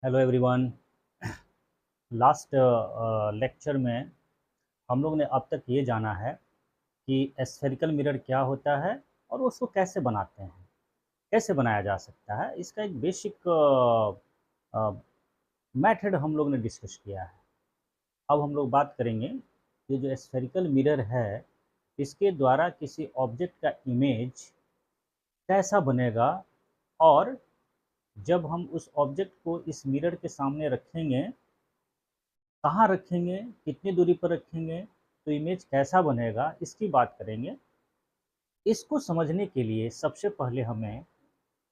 Hello everyone. Last lecture में हम लोग ने अब तक ये जाना है कि स्फेरिकल मिरर क्या होता है और उसको कैसे बनाते हैं, कैसे बनाया जा सकता है। इसका एक बेसिक मेथड हम लोग ने डिस्कस किया है। अब हम लोग बात करेंगे ये जो स्फेरिकल मिरर है इसके द्वारा किसी ऑब्जेक्ट का इमेज कैसा बनेगा, और जब हम उस ऑब्जेक्ट को इस मिरर के सामने रखेंगे, कहाँ रखेंगे, कितनी दूरी पर रखेंगे, तो इमेज कैसा बनेगा, इसकी बात करेंगे। इसको समझने के लिए सबसे पहले हमें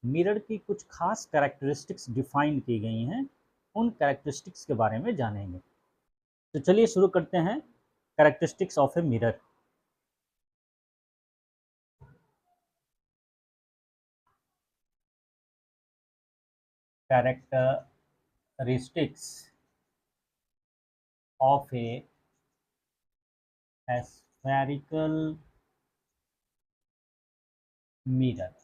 मिरर की कुछ खास कैरेक्टरिस्टिक्स डिफाइन की गई हैं, उन कैरेक्टरिस्टिक्स के बारे में जानेंगे। तो चलिए शुरू करते हैं। Characteristics of a mirror. Characteristics of A spherical mirror.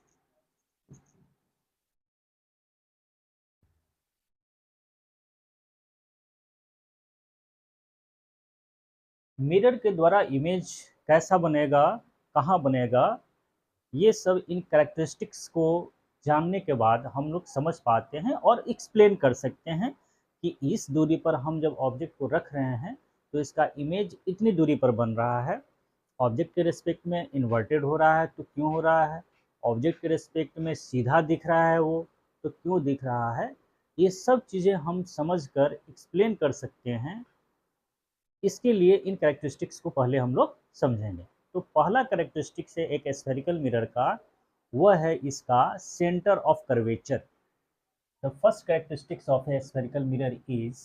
Mirror के द्वारा इमेज कैसा बनेगा, कहाँ बनेगा, ये सब इन कैरेक्टरिस्टिक्स को जानने के बाद हम लोग समझ पाते हैं और एक्सप्लेन कर सकते हैं कि इस दूरी पर हम जब ऑब्जेक्ट को रख रहे हैं तो इसका इमेज इतनी दूरी पर बन रहा है। ऑब्जेक्ट के रिस्पेक्ट में इन्वर्टेड हो रहा है तो क्यों हो रहा है, ऑब्जेक्ट के रिस्पेक्ट में सीधा दिख रहा है वो तो क्यों दिख रहा है। ये सब चीज़ें हम समझ कर एक्सप्लेन कर सकते हैं। इसके लिए इन कैरेक्टरिस्टिक्स को पहले हम लोग समझेंगे। तो पहला कैरेक्टरिस्टिक्स है एक स्फेरिकल मिरर का, वह है इसका centre of curvature. The first characteristics of A spherical mirror is,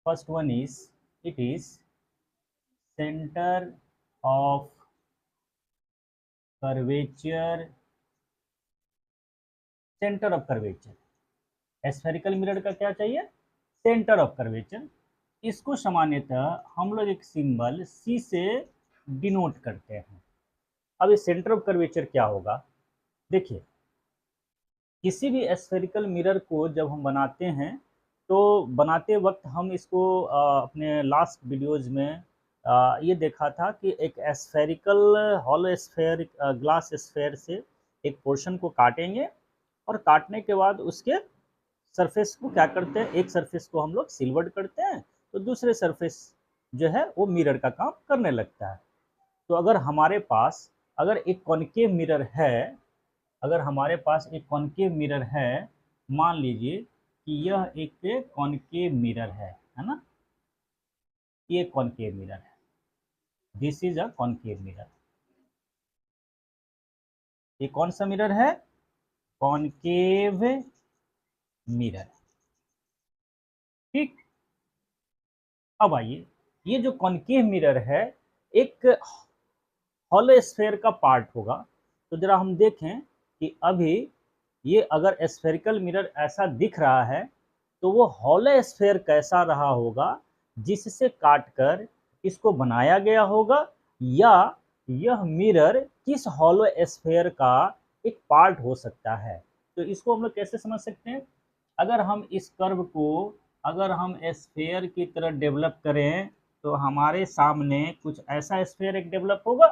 first one is it is centre of curvature. Centre of curvature spherical mirror का क्या चाहिए, सेंटर ऑफ कर्वेचर। इसको सामान्यतः हम लोग एक सिंबल सी से डिनोट करते हैं। अब ये सेंटर ऑफ कर्वेचर क्या होगा, देखिए किसी भी स्फेरिकल मिरर को जब हम बनाते हैं तो बनाते वक्त हम इसको अपने लास्ट वीडियोज में ये देखा था कि एक spherical hollow sphere glass sphere से एक पोर्शन को काटेंगे और काटने के बाद उसके सरफेस को क्या करते हैं, एक सरफेस को हम लोग सिल्वर्ड करते हैं तो दूसरे सरफेस जो है वो मिरर का काम करने लगता है। तो अगर हमारे पास अगर एक कॉनकेव मिरर है, अगर हमारे पास एक कॉनकेव मिरर है, मान लीजिए कि यह एक कॉनकेव मिरर है ना, ये कॉनकेव मिरर है, this is a concave mirror. ये कौन सा मिरर है, कॉनकेव मिरर। ठीक, अब आइए, ये जो कॉनकेव मिरर है एक हॉलो स्फेयर का पार्ट होगा। तो जरा हम देखें कि अभी ये अगर स्फेरिकल मिरर ऐसा दिख रहा है तो वो हॉलो स्फेयर कैसा रहा होगा जिससे काटकर इसको बनाया गया होगा, या यह मिरर किस हॉलो स्फेयर का एक पार्ट हो सकता है। तो इसको हम लोग कैसे समझ सकते हैं, अगर हम इस कर्व को अगर हम स्फेयर की तरह डेवलप करें तो हमारे सामने कुछ ऐसा स्फेयर एक डेवलप होगा,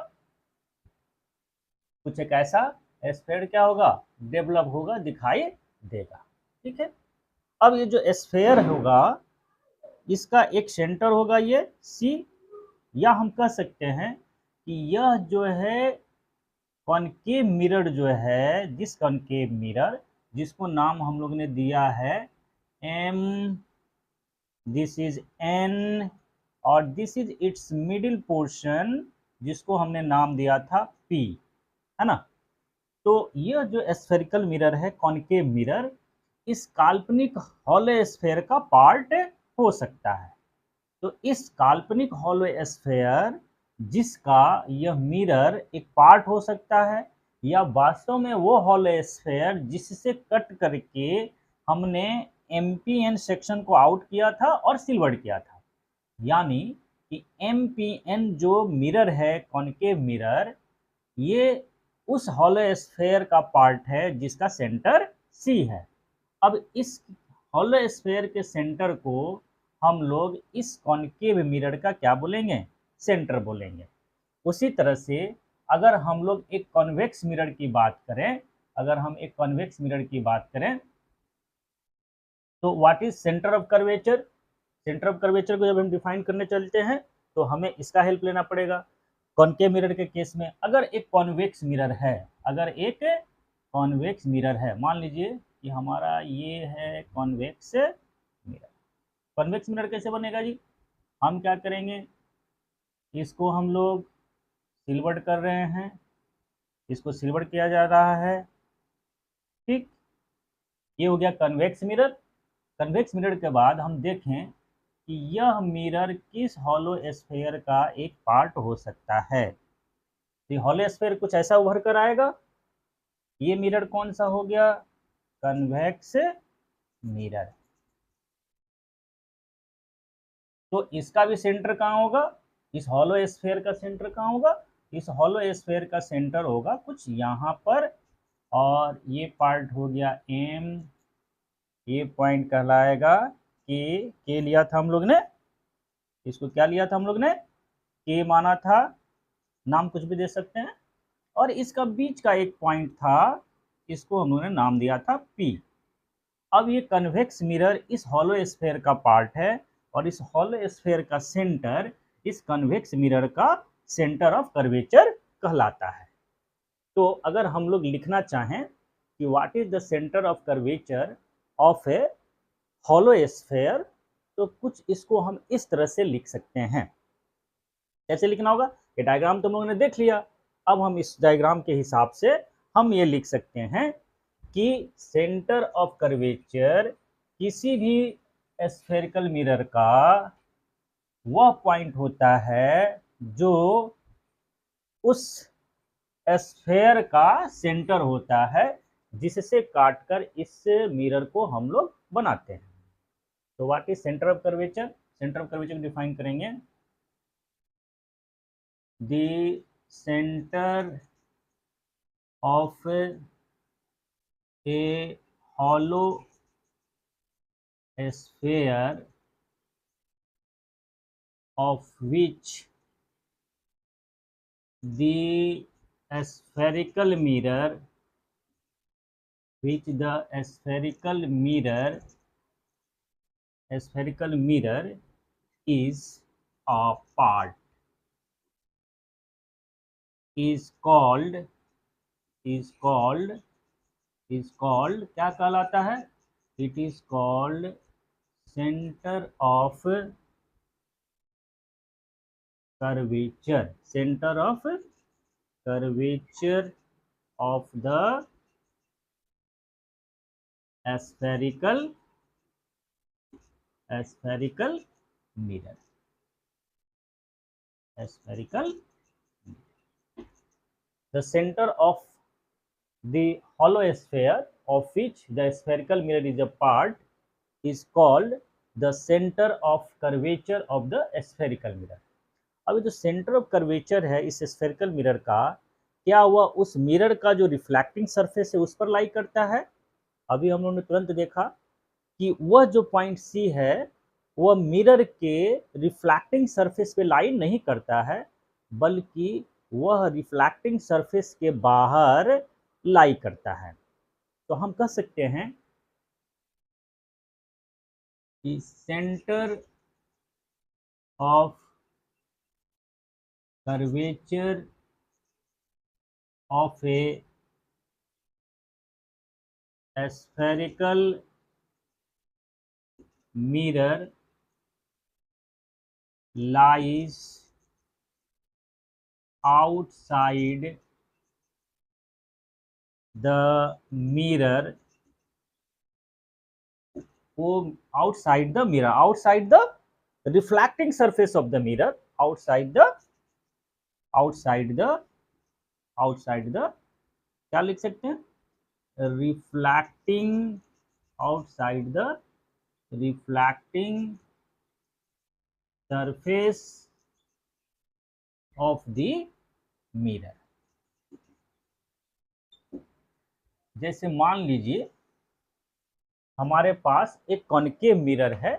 कुछ एक ऐसा स्फेयर क्या होगा, डेवलप होगा, दिखाई देगा। ठीक है, अब ये जो स्फेयर होगा इसका एक सेंटर होगा ये सी, या हम कह सकते हैं कि यह जो है कॉनकेव मिरर जो है, जिस कॉनकेव मिरर जिसको नाम हम लोग ने दिया है एम, दिस इज एन, और this is it's middle portion जिसको हमने नाम दिया था पी, है ना। तो यह जो स्फेरिकल मिरर है, कॉनकेव मिरर, इस काल्पनिक हॉलो स्फेयर का पार्ट हो सकता है। तो इस काल्पनिक हॉलो स्फेयर जिसका यह मिरर एक पार्ट हो सकता है, या वास्तव में वो हॉलो स्फेयर जिससे कट करके हमने एमपीएन सेक्शन को आउट किया था और सिल्वर्ड किया था, यानी कि एमपीएन जो मिरर है कॉनकेव मिरर, ये उस हॉलो स्फेयर का पार्ट है जिसका सेंटर सी है। अब इस हॉलो स्फीयर के सेंटर को हम लोग इस कॉनकेव मिरर का क्या बोलेंगे, सेंटर बोलेंगे। उसी तरह से अगर हम लोग एक कॉन्वेक्स मिरर की बात करें, अगर हम एक कॉन्वेक्स मिरर की बात करें तो what is centre of curvature. Centre of curvature को जब हम डिफाइन करने चलते हैं तो हमें इसका हेल्प लेना पड़ेगा। कॉनकेव मिरर के केस में अगर एक कॉन्वेक्स मिरर है, अगर एक कॉन्वेक्स मिरर है, मान लीजिए कि हमारा ये है कॉन्वेक्स मिरर। कॉन्वेक्स मिरर कैसे बनेगा जी, हम क्या करेंगे, इसको हम लोग सिल्वर्ड कर रहे हैं, इसको सिल्वर्ड किया जा रहा है, ठीक। ये हो गया कन्वेक्स मिरर। कन्वेक्स मिरर के बाद हम देखें कि यह मिरर किस हॉलो स्फीयर का एक पार्ट हो सकता है। तो हॉलो स्फीयर कुछ ऐसा उभर कर आएगा। ये मिरर कौन सा हो गया, कन्वेक्स मिरर। तो इसका भी सेंटर कहाँ होगा, इस हॉलो स्फीयर का सेंटर कहाँ होगा, इस हॉलो स्फीयर का सेंटर होगा कुछ यहाँ पर। और ये पार्ट हो गया एम, ये पॉइंट कहलाएगा के लिया था हम लोग ने, इसको क्या लिया था हम लोग ने, के माना था, नाम कुछ भी दे सकते हैं। और इसका बीच का एक पॉइंट था, इसको हम लोगों ने नाम दिया था पी। अब ये कन्वेक्स मिरर इस हॉलो स्फीयर का पार्ट है और इस हॉलो स्फीयर का सेंटर इस कन्वेक्स मिरर का सेंटर ऑफ कर्वेचर कहलाता है। तो अगर हम लोग लिखना चाहें कि what is the centre of curvature of a hollow sphere, तो कुछ इसको हम इस तरह से लिख सकते हैं। कैसे लिखना होगा, ये डायग्राम तो हम लोगों ने देख लिया। अब हम इस डायग्राम के हिसाब से हम ये लिख सकते हैं कि सेंटर ऑफ कर्वेचर किसी भी स्फेरिकल मिरर का वह पॉइंट होता है जो उस स्फेयर का सेंटर होता है जिससे काटकर इस मिरर को हम लोग बनाते हैं। तो what is centre of curvature, centre of curvature define करेंगे, the centre of a hollow sphere of which the spherical mirror, which the spherical mirror is a part, is called क्या कहलाता है, it is called center of curvature, center of curvature of the spherical mirror, spherical, the center of the hollow sphere of which the spherical mirror is a part is called the center of curvature of the spherical mirror। अभी जो centre of curvature है इस spherical mirror का, क्या हुआ उस mirror का जो रिफ्लेक्टिंग सरफेस है उस पर लाई करता है। अभी हम लोगों ने तुरंत देखा कि वह जो पॉइंट सी है वह मिरर के रिफ्लेक्टिंग सरफेस पे लाई नहीं करता है, बल्कि वह रिफ्लेक्टिंग सरफेस के बाहर लाई करता है। तो हम कह सकते हैं कि centre of curvature of A spherical mirror lies outside the mirror, outside the reflecting surface of the mirror, outside the क्या लिख सकते हैं, reflecting, outside the reflecting surface of the mirror। जैसे मान लीजिए हमारे पास एक कॉनकेव मिरर है,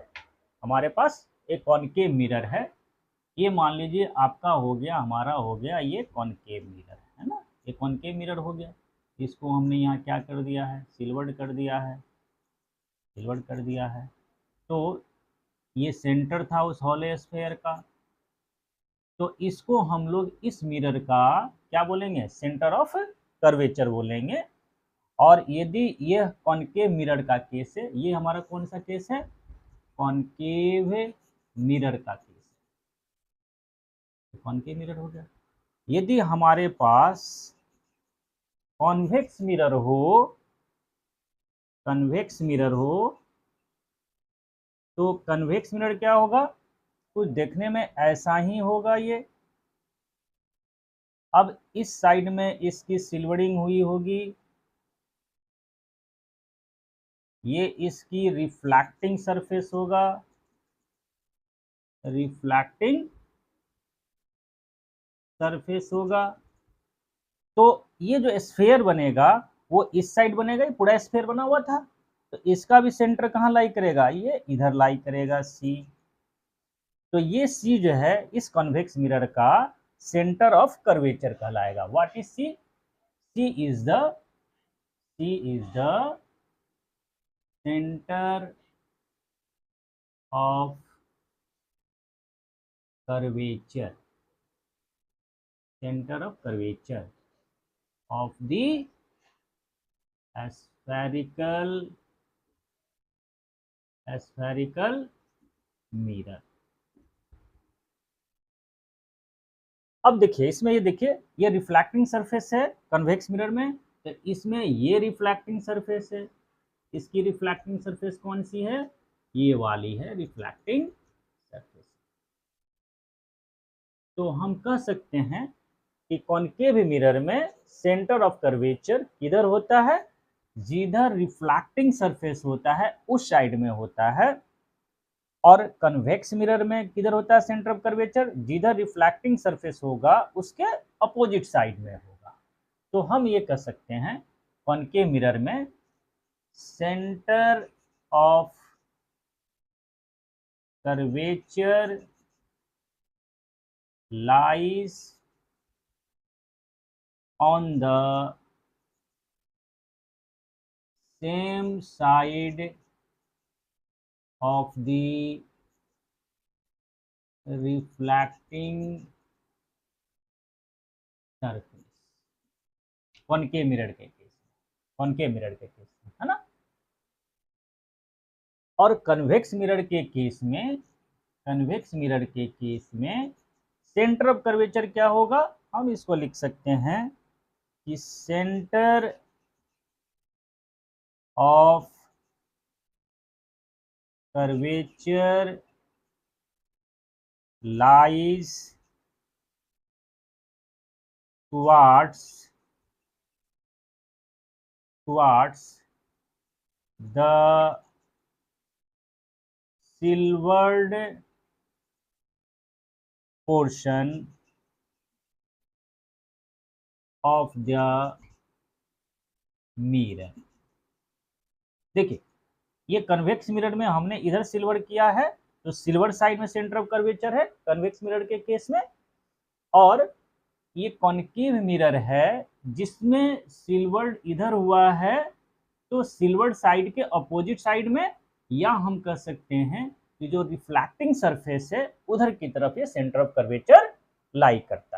हमारे पास एक कॉनकेव मिरर है। ये मान लीजिए आपका हो गया, हमारा हो गया ये कॉनकेव मिरर है ना, ये कॉनकेव मिरर हो गया। इसको हमने यहाँ क्या कर दिया है, सिल्वर्ड कर दिया है, सिल्वर्ड कर दिया है। तो ये सेंटर था उस हॉलो स्फीयर का, तो इसको हम लोग इस मिरर का क्या बोलेंगे, सेंटर ऑफ कर्वेचर बोलेंगे। और यदि यह कॉनकेव मिरर का केस है, ये हमारा कौन सा केस है, कॉनकेव मिरर का केस है, कॉनकेव मिरर हो गया। यदि हमारे पास कॉन्वेक्स मिरर हो, कन्वेक्स मिरर हो, तो कन्वेक्स मिरर क्या होगा, कुछ देखने में ऐसा ही होगा ये। अब इस साइड में इसकी सिल्वरिंग हुई होगी, ये इसकी रिफ्लैक्टिंग सरफेस होगा, रिफ्लैक्टिंग सरफेस होगा। तो ये जो स्फीयर बनेगा वो इस साइड बनेगा, ये पूरा स्फीयर बना हुआ था, तो इसका भी सेंटर कहाँ लाई करेगा, ये इधर लाई करेगा, सी। तो ये सी जो है इस कॉन्वेक्स मिरर का सेंटर ऑफ कर्वेचर कहलाएगा। What is C, C is the centre of curvature, centre of curvature of the spherical mirror। अब देखिए इसमें, ये देखिए ये रिफ्लेक्टिंग सरफेस है कन्वेक्स मिरर में, तो इसमें ये रिफ्लेक्टिंग सरफेस है, इसकी रिफ्लेक्टिंग सरफेस कौन सी है, ये वाली है रिफ्लेक्टिंग सरफेस। तो हम कह सकते हैं कि कॉनकेव मिरर में सेंटर ऑफ कर्वेचर किधर होता है, जिधर रिफ्लेक्टिंग सरफेस होता है उस साइड में होता है। और कन्वेक्स मिरर में किधर होता है सेंटर ऑफ कर्वेचर, जिधर रिफ्लेक्टिंग सरफेस होगा उसके अपोजिट साइड में होगा। तो हम ये कह सकते हैं कॉनकेव मिरर में centre of curvature lies on the same side of the reflecting surface, concave mirror के केस, कॉनकेव मिरर के केस में है ना। और कन्वेक्स मिरर के केस में, कन्वेक्स मिरर के केस में सेंटर ऑफ कर्वेचर क्या होगा, हम इसको लिख सकते हैं कि centre of curvature lies towards the silvered portion of the mirror। देखिए ये कन्वेक्स मिरर में हमने इधर सिल्वर किया है, तो सिल्वर साइड में सेंटर ऑफ कर्वेचर है कन्वेक्स मिरर के केस में। और ये कॉनकेव मिरर है जिसमें सिल्वर इधर हुआ है, तो सिल्वर साइड के अपोजिट साइड में, या हम कह सकते हैं कि जो रिफ्लेक्टिंग सरफेस है उधर की तरफ ये सेंटर ऑफ कर्वेचर लाई करता है।